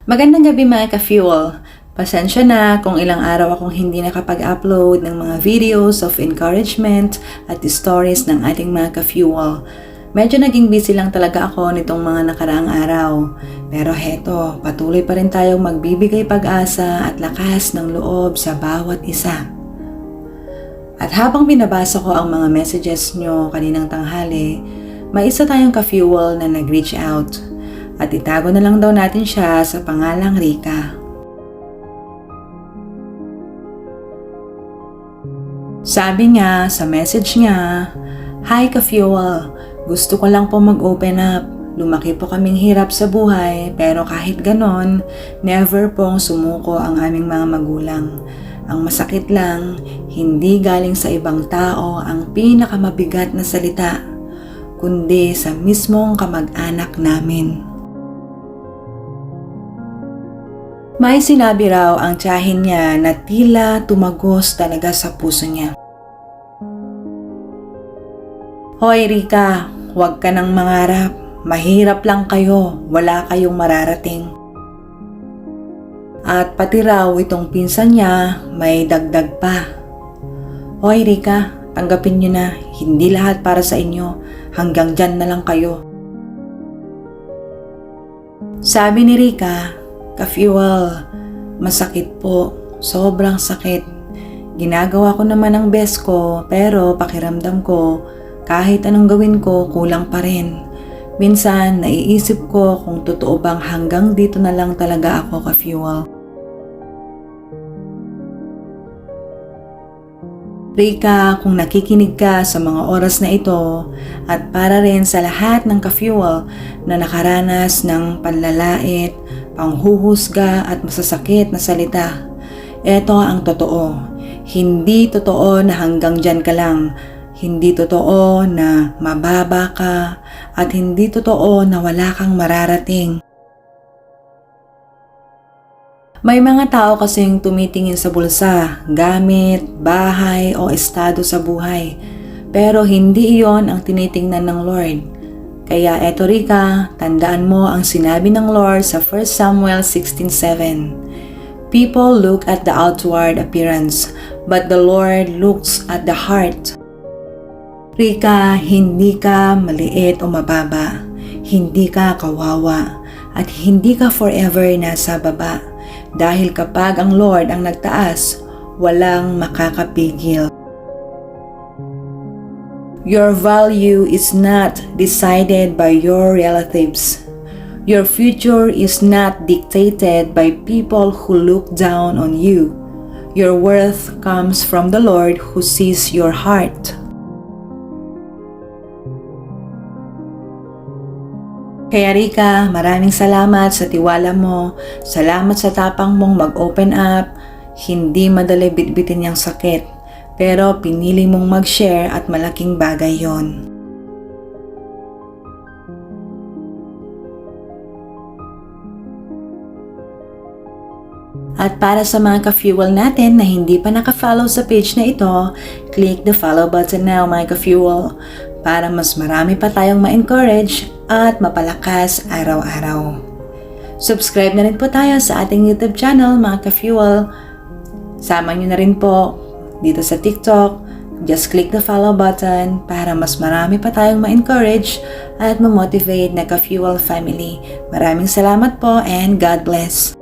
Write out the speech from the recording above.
Magandang gabi mga ka-fuel. Pasensya na kung ilang araw akong hindi nakapag-upload ng mga videos of encouragement at stories ng ating mga ka-fuel. Medyo naging busy lang talaga ako nitong mga nakaraang araw. Pero heto, patuloy pa rin tayong magbibigay pag-asa at lakas ng loob sa bawat isa. At habang binabasa ko ang mga messages nyo kaninang tanghali, may isa tayong ka-fuel na nag-reach out. At itago na lang daw natin siya sa pangalang Rika. Sabi niya sa message niya, "Hi ka-fuel, gusto ko lang po mag-open up. Lumaki po kaming hirap sa buhay pero kahit ganon, never pong sumuko ang aming mga magulang. Ang masakit lang, hindi galing sa ibang tao ang pinakamabigat na salita, kundi sa mismong kamag-anak namin." May sinabi raw ang tiyahin niya na tila tumagos talaga sa puso niya. "Hoy Rika, huwag ka nang mangarap. Mahirap lang kayo, wala kayong mararating." At pati raw itong pinsan niya may dagdag pa. "Hoy Rika, tanggapin niyo na, hindi lahat para sa inyo. Hanggang dyan na lang kayo." Sabi ni Rika, "Ka-fuel, masakit po, sobrang sakit. Ginagawa ko naman ang best ko pero pakiramdam ko kahit anong gawin ko kulang pa rin. Minsan naiisip ko kung totoo bang hanggang dito na lang talaga ako ka-fuel." Rika, kung nakikinig ka sa mga oras na ito at para rin sa lahat ng ka-fuel na nakaranas ng panlalait, panghuhusga at masasakit na salita, ito ang totoo. Hindi totoo na hanggang dyan ka lang. Hindi totoo na mababa ka at hindi totoo na wala kang mararating. May mga tao kasing tumitingin sa bulsa, gamit, bahay o estado sa buhay. Pero hindi iyon ang tinitingnan ng Lord. Kaya eto Rika, tandaan mo ang sinabi ng Lord sa 1 Samuel 16:7. "People look at the outward appearance, but the Lord looks at the heart." Rika, hindi ka maliit o mababa. Hindi ka kawawa. At hindi ka forever nasa baba. Dahil kapag ang Lord ang nagtaas, walang makakapigil. Your value is not decided by your relatives. Your future is not dictated by people who look down on you. Your worth comes from the Lord who sees your heart. Kaya Rika, maraming salamat sa tiwala mo. Salamat sa tapang mong mag-open up. Hindi madali bitbitin yung sakit. Pero pinili mong mag-share at malaking bagay yon. At para sa mga ka-fuel natin na hindi pa naka-follow sa page na ito, click the follow button now mga ka-fuel para mas marami pa tayong ma-encourage at mapalakas araw-araw. Subscribe na rin po tayo sa ating YouTube channel mga ka-fuel. Sama nyo na rin po dito sa TikTok. Just click the follow button para mas marami pa tayong ma-encourage at ma-motivate na ka-fuel family. Maraming salamat po and God bless.